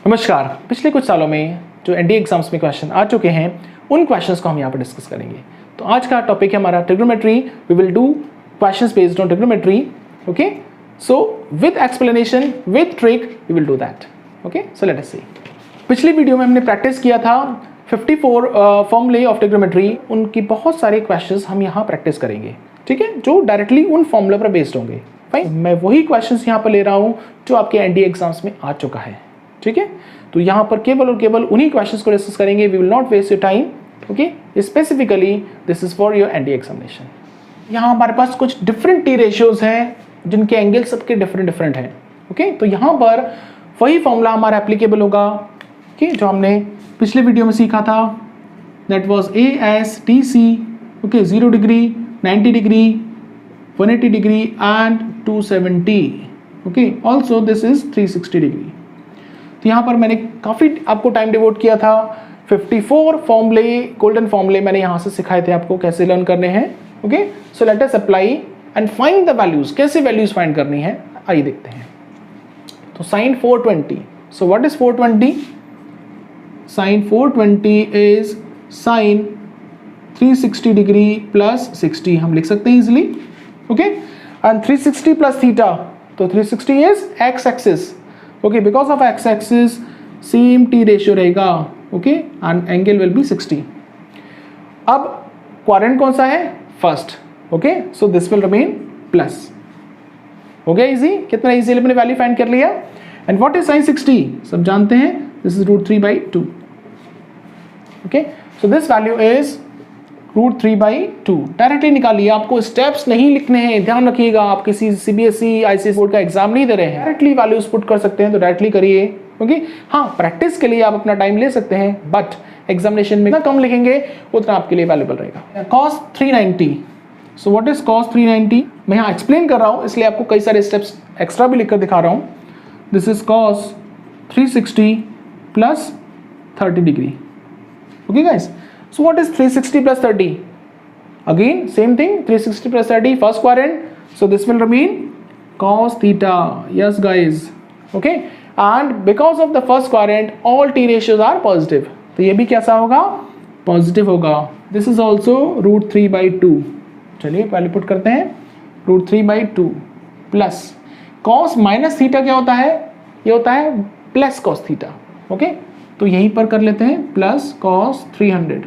नमस्कार। पिछले कुछ सालों में जो एनडीए एग्जाम्स में क्वेश्चन आ चुके हैं उन क्वेश्चंस को हम यहाँ पर डिस्कस करेंगे। तो आज का टॉपिक है हमारा trigonometry. We will do questions based on trigonometry. Okay, so with explanation with trick we will do that. Okay, so let us see. पिछली वीडियो में हमने प्रैक्टिस किया था 54 फॉर्मूले ऑफ ट्रिग्नोमेट्री। उनकी बहुत सारे क्वेश्चंस हम यहाँ प्रैक्टिस करेंगे, ठीक है, जो डायरेक्टली उन फॉर्मूले पर बेस्ड होंगे। फाइन, मैं वही क्वेश्चंस यहाँ पर ले रहा हूँ जो आपके एनडीए एग्जाम्स में आ चुका है, ठीक है। तो यहाँ पर केवल और केवल उन्हीं क्वेश्चंस को डिस्कस करेंगे। We will not waste your time. Okay, specifically this is for your NDA examination. यहाँ हमारे पास कुछ डिफरेंट टी रेशियोज हैं जिनके एंगल सबके डिफरेंट हैं। ओके, तो यहाँ पर वही फॉर्मूला हमारा एप्लीकेबल होगा कि जो हमने पिछले वीडियो में सीखा था, that was ASTC। Okay, 0 degree, 90 degree, 180 degree and 270। Okay, also this is 360 degree. तो यहाँ पर मैंने काफ़ी आपको टाइम डिवोट किया था। 54 फॉर्मूले, गोल्डन फॉर्मूले मैंने यहाँ से सिखाए थे आपको कैसे लर्न करने हैं। Okay, so let us apply and find the values. कैसे वैल्यूज फाइंड करनी है आइए देखते हैं। तो sine 420, so what is 420? Sine 420 is sine 360 degree plus 60, हम लिख सकते हैं easily. Okay, and 360 plus theta, तो 360 is x axis. Okay, because of x axis same t ratio रहेगा। Okay, and angle will be 60। अब क्वाड्रेंट कौन सा है? First. Okay, so this will remain plus. हो गया इजी? कितना इजी अपने वैल्यू फाइंड कर लिया। And what is sine 60? सब जानते हैं, this is √3/2। Okay, so this value is √3/2। Directly निकालिए, आपको स्टेप्स नहीं लिखने हैं, ध्यान रखिएगा। आप किसी सीबीएसई आईसीएसई बोर्ड का एग्जाम नहीं दे रहे हैं, डायरेक्टली वैल्यूज पुट कर सकते हैं तो डायरेक्टली करिए। ओके, हाँ, प्रैक्टिस के लिए आप अपना टाइम ले सकते हैं, बट एग्जामिनेशन में जितना कम लिखेंगे उतना आपके लिए वैल्यूबल रहेगा। cos 390, so what is cos 390? मैं यहाँ एक्सप्लेन कर रहा हूँ इसलिए आपको कई सारे स्टेप्स एक्स्ट्रा भी लिखकर दिखा रहा हूँ। This is cos 360 plus 30 degree. Okay guys, so what is 360 plus 30? Again same thing, 360 plus 30 first quadrant, so this will remain cos theta. Yes guys, okay, and because of the first quadrant all t ratios are positive, तो ये भी कैसा होगा? Positive होगा। This is also √3/2। चलिए value put करते हैं, √3/2 plus cos minus theta क्या होता है? ये होता है प्लस cos थीटा। ओके, तो यहीं पर कर लेते हैं plus cos 300।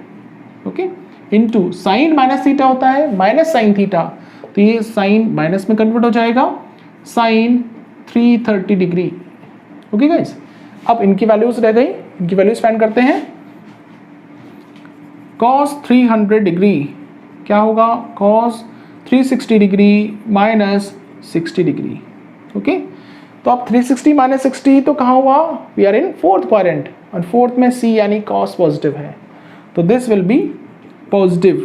Okay, into sine minus theta होता है माइनस साइन थीटा, तो ये साइन माइनस में कन्वर्ट हो जाएगा, साइन 330 डिग्री। ओके गाइस, अब इनकी वैल्यूज रह गई, इनकी वैल्यूज फाइंड करते हैं। cos 300 डिग्री क्या होगा? cos 360 degree minus 60 degree. Okay, तो अब 360 माइनस 60 तो कहाँ हुआ? We are in fourth quadrant, और फोर्थ में C यानी cos पॉजिटिव है, तो this will be positive.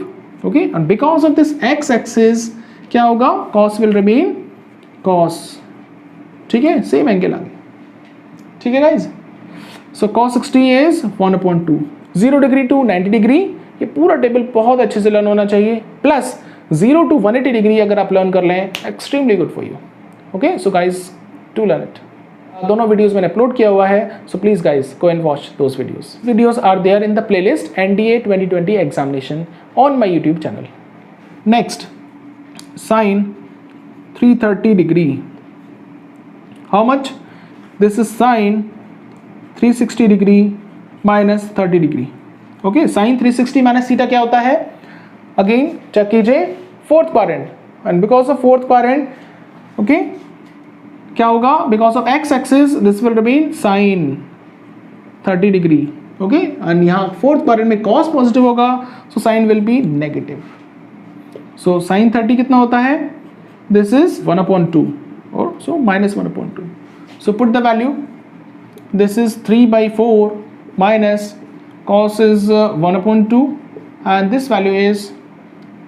Okay, and because of this X axis क्या होगा? cos will remain cos। ठीक है, सेम एंगल आ गया। ठीक है guys, so cos 60 is 1/2। 0 degree to 90 degree, ये पूरा टेबल बहुत अच्छे से लर्न होना चाहिए। प्लस 0 to 180 डिग्री अगर आप लर्न कर लें, extremely good for you. Okay, so guys to learn it. दोनों वीडियोस मैंने अपलोड किया हुआ है, so please guys go and watch those videos. Videos are there in the playlist NDA 2020 examination on my YouTube channel. Next, sine 330 degree, how much? This is sine 360 degree minus 30 degree. Okay, sine 360 minus theta क्या होता है? Again check कीजिए, fourth quadrant, and because of fourth quadrant, okay, क्या होगा? Because of x axis this will remain sine 30 degree. Okay, and यहाँ fourth quadrant में cos positive होगा, so sine will be negative. So sine 30 कितना होता है? This is 1/2, और so -1/2। So put the value, this is 3/4 minus cos is 1/2 and this value is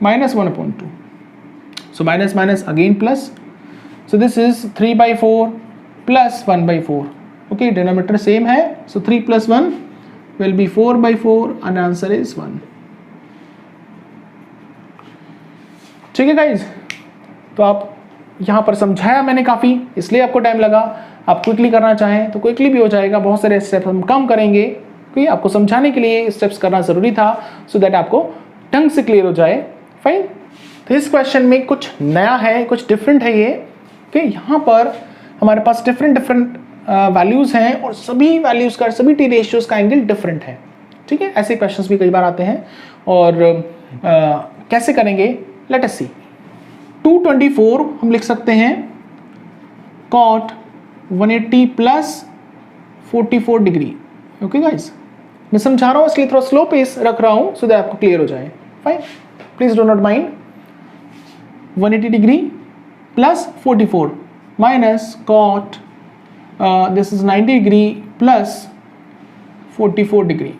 -1/2. So minus minus again plus. So this is 3/4 plus 1/4. Okay, denominator same है, so 3 plus 1 will be 4/4 and answer is 1. ठीक है guys, तो आप यहाँ पर समझाया मैंने काफ़ी, इसलिए आपको टाइम लगा। आप क्विकली करना चाहें तो क्विकली भी हो जाएगा, बहुत सारे स्टेप्स हम कम करेंगे क्योंकि आपको समझाने के लिए स्टेप्स करना ज़रूरी था सो दैट आपको ढंग से क्लियर हो जाए। फाइन, तो इस क्वेश्चन में कुछ नया है, कुछ डिफरेंट है ये कि यहाँ पर हमारे पास डिफरेंट वैल्यूज़ हैं और सभी वैल्यूज़ का, सभी टी रेशियोज़ का एंगल डिफरेंट है। ठीक है, ऐसे क्वेश्चंस भी कई बार आते हैं और कैसे करेंगे, लेट अस सी। 224 हम लिख सकते हैं cot 180 plus 44 degree. Okay guys, मैं समझा रहा हूँ इसलिए थोड़ा स्लो पेस रख रहा हूँ सो दैट आपको क्लियर हो जाए। Fine, please do not mind. 180 degree plus 44 minus cot this is 90 degree plus 44 degree.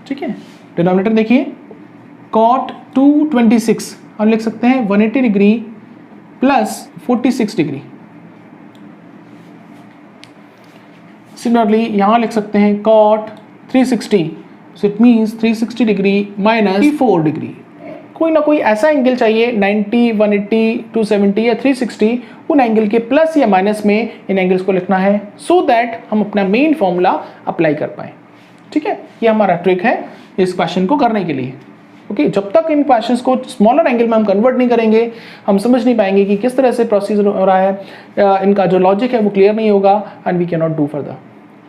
ठीक है, डिनोमिनेटर देखिए, cot 226 हम लिख सकते हैं 180 डिग्री प्लस 46 डिग्री। सिमिलरली यहाँ लिख सकते हैं cot 360, so it means 360 degree minus 4 degree. कोई ना कोई ऐसा एंगल चाहिए 90, 180, 270 या 360, उन एंगल के प्लस या माइनस में इन एंगल्स को लिखना है सो दैट हम अपना मेन फॉर्मूला अप्लाई कर पाए। ठीक है, ये हमारा ट्रिक है इस क्वेश्चन को करने के लिए। ओके, जब तक इन क्वेश्चंस को स्मॉलर एंगल में हम कन्वर्ट नहीं करेंगे हम समझ नहीं पाएंगे कि किस तरह से प्रोसीजर हो रहा है, इनका जो लॉजिक है वो क्लियर नहीं होगा and we can not do further.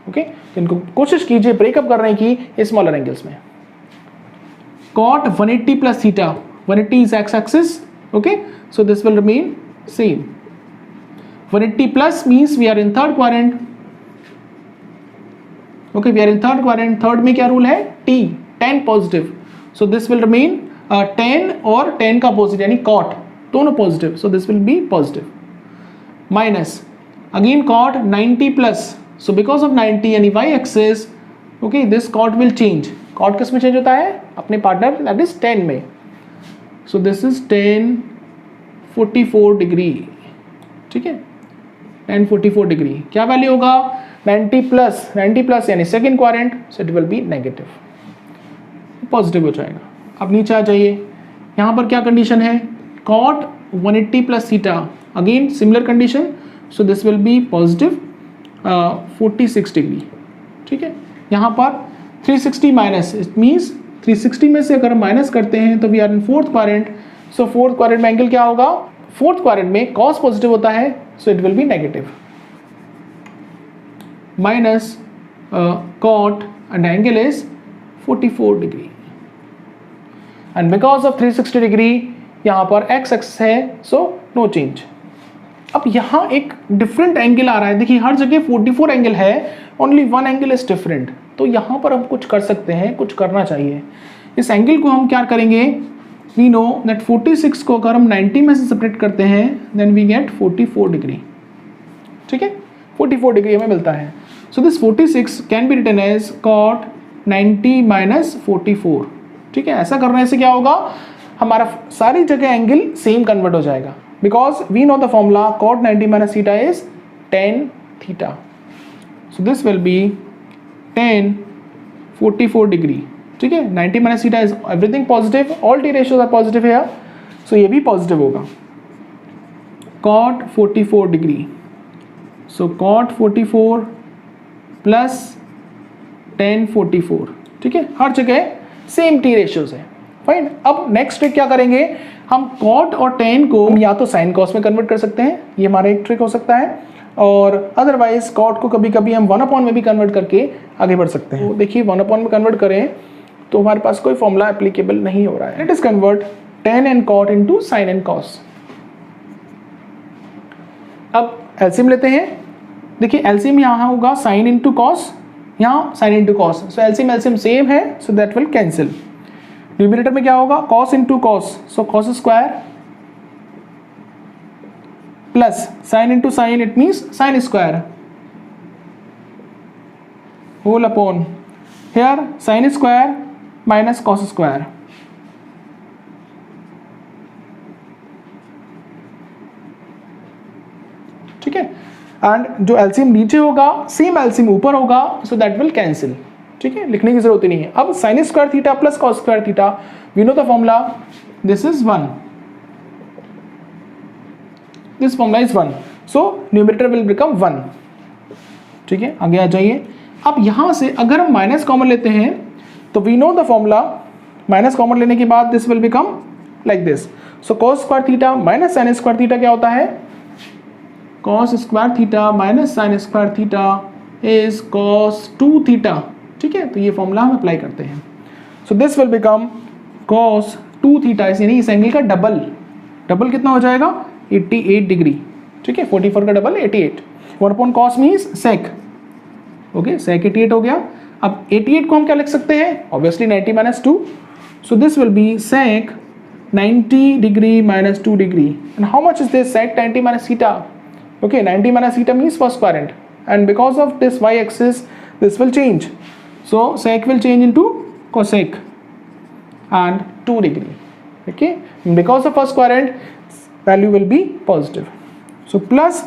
Okay, तो इनको कोशिश कीजिए ब्रेकअप करने की स्मॉलर एंगल्स में। cot 180 plus theta, 180 is x-axis, okay, so this will remain same. 180 plus means we are in third quadrant. Okay, we are in third quadrant. Third में क्या rule है, t, tan positive, so this will remain tan और tan का opposite यानी cot दोनों positive, so this will be positive. Minus again cot 90 plus, so because of 90 यानी y-axis, okay, this cot will change. cot किस में change होता है, अपने पार्टनर दैट इज tan में, सो दिस इज tan 44 डिग्री। ठीक है, tan 44 डिग्री क्या वैल्यू होगा, 90 प्लस यानी second quadrant, so it will be negative, positive हो जाएगा। अब नीचे आ जाइए, यहाँ पर क्या कंडीशन है, cot 180 plus theta, again similar condition, so this will be positive 46 degree. ठीक है, यहाँ पर 360 माइनस, इट मीन्स 360 में से अगर हम माइनस करते हैं तो we are in fourth quadrant, so fourth quadrant में एंगल क्या होगा, फोर्थ क्वाड्रेंट में cos पॉजिटिव होता है, so it will be negative, minus cot and angle is 44 degree and because of 360 degree यहाँ पर x एक्सिस है, सो नो चेंज। अब यहाँ एक डिफरेंट एंगल आ रहा है, देखिए हर जगह 44 एंगल है, only one angle is different, तो यहाँ पर हम कुछ कर सकते हैं, कुछ करना चाहिए। इस एंगल को हम क्या करेंगे, वी नो दैट 46 को अगर हम 90 में से सेपरेट करते हैं देन वी गेट 44 डिग्री। ठीक है, 44 डिग्री हमें मिलता है, so this 46 can be written as cot 90 minus 44। ठीक है, ऐसा करने से क्या होगा, हमारा सारी जगह एंगल सेम कन्वर्ट हो जाएगा, because we know the formula cot 90 minus theta is tan theta, so this will be tan 44 degree. ठीक है, 90 minus theta is everything positive, all t ratios are positive here, so ये भी positive होगा, cot 44 degree, so cot 44 plus tan 44। ठीक है, हर जगह same t ratios है। Fine, अब नेक्स्ट ट्रिक क्या करेंगे, हम cot और tan को या तो sin cos में कन्वर्ट कर सकते हैं, ये हमारा एक ट्रिक हो सकता है, और अदरवाइज cot को कभी कभी हम 1/, में भी कन्वर्ट करके आगे बढ़ सकते हैं। तो देखिए 1/, में कन्वर्ट करें तो हमारे पास कोई फॉर्मूला एप्लीकेबल नहीं हो रहा है। Let us convert tan and cot into sin and cos। अब एलसीएम लेते हैं, देखिए एलसीएम यहाँ होगा sin इंटू cos, यहाँ sin into cos, so LCM same है, so that will cancel. Numerator में क्या होगा, cos into cos, so cos square plus sin into sine, it means sin square whole upon here sin square minus cos square. ठीक है, and जो LCM नीचे होगा same LCM ऊपर होगा, सो दैट विल कैंसिल। ठीक है, लिखने की जरूरत ही नहीं है। अब sin square theta plus cos square theta, we know the formula, this is 1, this formula is 1, so numerator will become 1। ठीक है, आगे आ जाइए। अब यहाँ से अगर हम माइनस कॉमन लेते हैं तो we know the formula, minus common लेने के बाद this will become like this. So cos square theta minus sine square theta क्या होता है? cos square theta minus sine square theta is cos 2 theta. ठीक है, तो ये फॉर्मूला हम अप्लाई करते हैं। So this will become cos 2 theta, यानी इस एंगल का डबल। डबल कितना हो जाएगा? 88 डिग्री। ठीक है, 44 का double 88। 1 upon cos means sec। Okay, sec 88 हो गया। अब 88 को हम क्या लिख सकते हैं? Obviously 90 minus 2। So this will B sec 90 degree minus 2 degree. And how much is this? sec 90 minus theta. Okay, 90 minus theta means first quadrant, and because of this y-axis, this will change. So sec will change into cosec and 2 degree. Okay, and because of first quadrant, value will be positive. So plus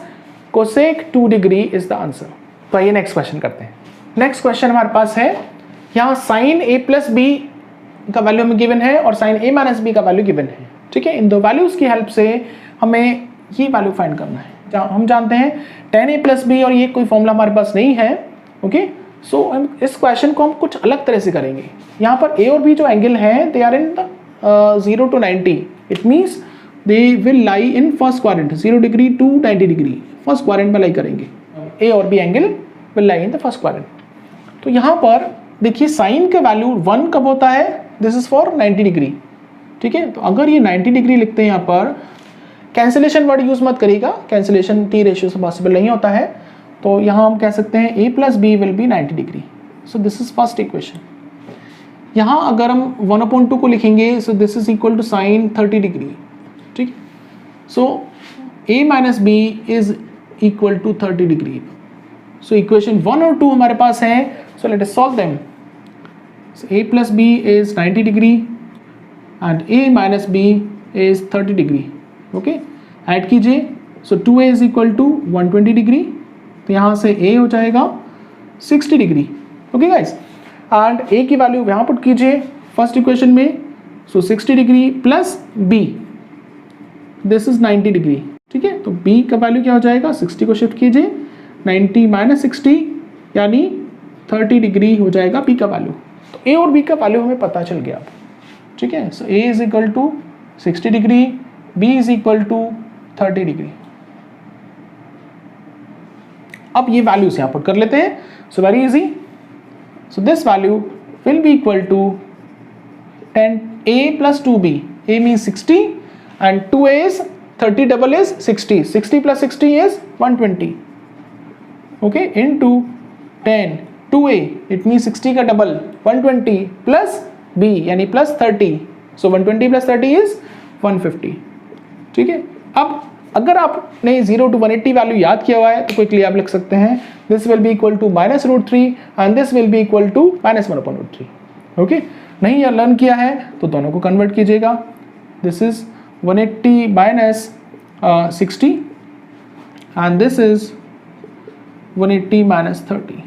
cosec 2 degree is the answer. तो आइए next question करते हैं। Next question हमारे पास है, यहाँ sin a plus B का value हमें गिवन है और sin a माइनस बी का वैल्यू गिवन है। ठीक है, इन दो वैल्यूज की हेल्प से हमें ये वैल्यू फाइंड करना है। हम जानते हैं tan a प्लस बी, और ये कोई फॉर्मूला हमारे पास नहीं है। ओके, सो इस क्वेश्चन को हम कुछ अलग तरह से करेंगे। यहाँ पर a और b जो एंगल हैं they are in the 0 to 90। It means they will lie in first quadrant, 0 degree to 90 degree first quadrant में लाई करेंगे। a और b angle will lie in the first quadrant. तो यहाँ पर देखिए साइन का वैल्यू 1 कब होता है? This is for 90 degree. ठीक है, तो अगर ये 90 डिग्री लिखते हैं यहाँ पर, कैंसिलेशन वर्ड यूज मत करिएगा, कैंसिलेशन टी रेशियो से पॉसिबल नहीं होता है। तो यहाँ हम कह सकते हैं a plus B will be 90 degree. So this is first equation. यहाँ अगर हम 1/2 को लिखेंगे, so this is equal to sine 30 degree. ठीक, so a minus B is equal to 30 degree. So equation 1 और 2 हमारे पास है। So let us solve them. So a plus B is 90 degree and a minus B is 30 degree. Okay, add कीजिए। सो 2a is equal to 120 degree, तो यहाँ से a हो जाएगा 60 degree. Okay guys, and a की वैल्यू यहाँ put कीजिए first equation में। So 60 degree plus b, this is 90 degree. ठीक है, तो b का वैल्यू क्या हो जाएगा? 60 को शिफ्ट कीजिए, 90 माइनस 60 यानी 30 डिग्री हो जाएगा b का वैल्यू। तो a और b का वैल्यू हमें पता चल गया। ठीक है, so a is equal to 60 degree, b is equal to 30 degree. अब ये वैल्यूज यहां पर कर लेते हैं। So very easy. So this value will be equal to 10a plus 2b। a means 60 and 2a is 30 double is 60। 60 plus 60 is 120। Okay, into 10 2a, it means 60 का double 120 plus b यानी plus 30। So 120 plus 30 is 150। ठीक है, अब अगर आपने 0 to 180 value याद किया हुआ है तो क्विकली आप लिख सकते हैं this will be equal to -√3 and this will be equal to -1/√3। Okay, नहीं या लर्न किया है तो दोनों को कन्वर्ट कीजिएगा। This is 180 minus 60 and this is 180 minus 30।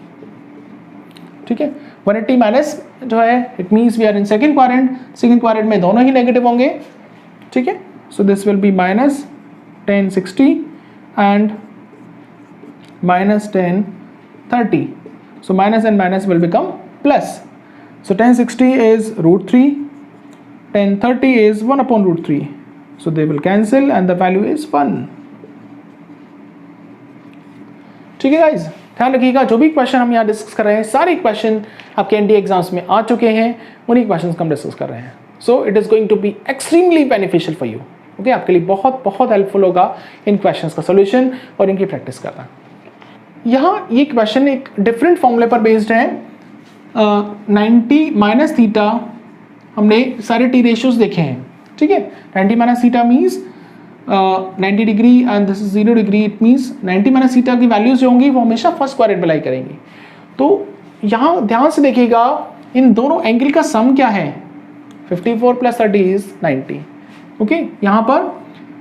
ठीक है, 180 माइनस जो है it means we are in second quadrant. Second quadrant में दोनों ही नेगेटिव होंगे। ठीक है, so this will be minus 1060 and minus 1030. So minus and minus will become plus. So 1060 is √3, 1030 is 1/√3. So they will cancel and the value is 1. ठीक है guys, ध्यान रखिएगा जो भी क्वेश्चन हम यहाँ डिस्कस कर रहे हैं सारे क्वेश्चन आपके एनडीए एग्जाम्स में आ चुके हैं, उन्हीं क्वेश्चन हम डिस्कस कर रहे हैं। So it is going to be extremely beneficial for you. Okay, आपके लिए बहुत बहुत हेल्पफुल होगा इन क्वेश्चंस का सोल्यूशन और इनकी प्रैक्टिस करना। यहाँ ये क्वेश्चन एक डिफरेंट फॉर्मूले पर बेस्ड है। 90 माइनस थीटा, हमने सारे टी रेशियोज देखे हैं। ठीक है, 90 minus theta means 90 degree and this is 0 degree. It means 90 minus theta की वैल्यूज जो होंगी वो हमेशा फर्स्ट क्वाड्रेंट में लाई करेंगी। तो यहाँ ध्यान से देखिएगा इन दोनों एंगल का सम क्या है? 54 प्लस 30 इज 90। ओके, यहाँ पर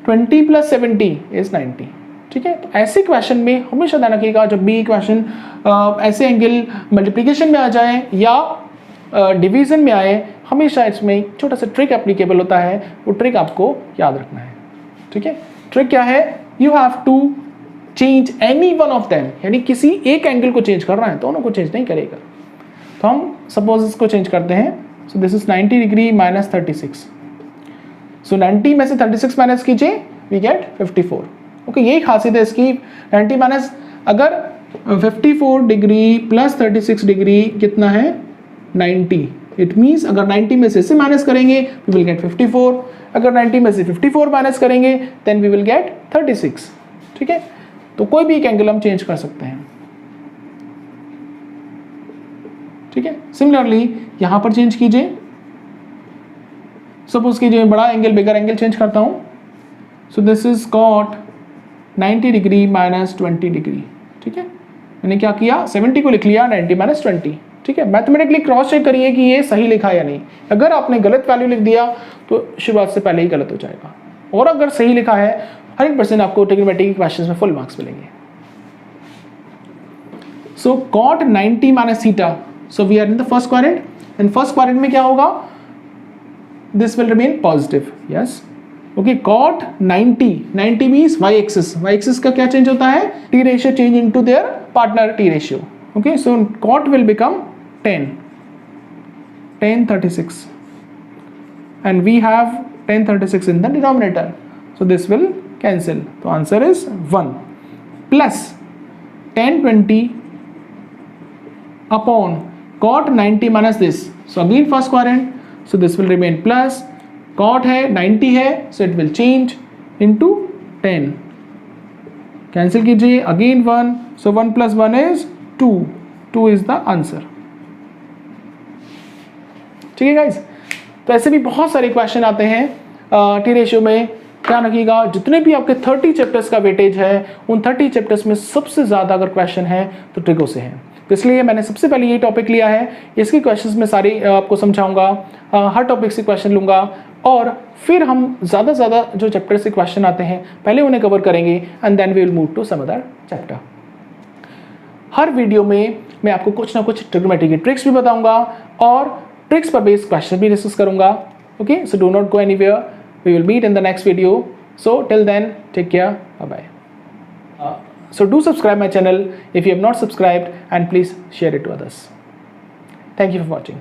20 प्लस 70 इज 90। ठीक है, तो ऐसे क्वेश्चन में हमेशा ध्यान रखिएगा जब भी क्वेश्चन ऐसे एंगल मल्टीप्लिकेशन में आ जाए या डिवीजन में आए, हमेशा इसमें एक छोटा सा ट्रिक एप्लीकेबल होता है। वो ट्रिक आपको याद रखना है। ठीक है, ट्रिक क्या है? You have to change any one of them, यानी किसी एक एंगल को चेंज कर रहा है, दोनों को चेंज नहीं करेगा। तो हम सपोज इसको चेंज करते हैं। So this is 90 degree minus 36। सो 90 में से 36 माइनस कीजिए, वी गेट 54। ओके, यही खासियत है इसकी। 90 माइनस, अगर 54 डिग्री प्लस 36 डिग्री कितना है 90, इट मीन्स अगर 90 में से इसे माइनस करेंगे वी विल गेट 54, अगर 90 में से 54 माइनस करेंगे देन वी विल गेट 36। ठीक है, तो कोई भी एक एंगल हम चेंज कर सकते हैं। ठीक है, सिमिलरली यहां पर चेंज कीजिए। सपोज कीजिए बड़ा एंगल बिगर एंगल चेंज करता हूं। So this is cot 90 degree minus 20 degree. ठीक है, मैंने क्या किया, 70 को लिख लिया, 90 माइनस 20। ठीक है, मैथमेटिकली क्रॉस चेक करिए कि ये सही लिखा है या नहीं। अगर आपने गलत वैल्यू लिख दिया तो शुरुआत से पहले ही गलत हो जाएगा, और अगर सही लिखा है 100% आपको ट्रिग्नोमेट्री के क्वेश्चंस में फुल मार्क्स मिलेंगे। So cot 90 minus theta, so we are in the first quadrant, and first quadrant में क्या होगा, this will remain positive. Yes, okay, cot 90 means y axis, y axis का क्या चेंज होता है, t ratio change into their partner t ratio. Okay, so cot will become 10 36, and we have 10 36 in the denominator, so this will cancel, so answer is 1 plus 10 20 upon cot 90 minus this, so again first quadrant, so this will remain plus, cot है 90 है, so it will change into 10, cancel कीजिए, again 1, so 1 plus 1 is 2 is the answer। ठीक है guys, तो ऐसे भी बहुत सारे क्वेश्चन आते हैं टी रेशियो में। ध्यान रखिएगा, जितने भी आपके 30 चैप्टर्स का वेटेज है, उन 30 चैप्टर्स में सबसे ज़्यादा अगर क्वेश्चन है तो ट्रिगो से है। तो इसलिए मैंने सबसे पहले ये टॉपिक लिया है, इसके क्वेश्चंस में सारे आपको समझाऊंगा, हर टॉपिक से क्वेश्चन लूँगा, और फिर हम ज़्यादा से ज़्यादा जो चैप्टर से क्वेश्चन आते हैं पहले उन्हें कवर करेंगे, and then we will move to some other chapter. हर वीडियो में मैं आपको कुछ ना कुछ ट्रिग्नोमेट्री की ट्रिक्स भी बताऊंगा और ट्रिक्स पर बेस्ड क्वेश्चन भी डिस्कस करूंगा। Okay, so do not go anywhere, we will meet in the next video. So till then, take care, bye bye. So do subscribe my channel if you have not subscribed, and please share it to others. Thank you for watching.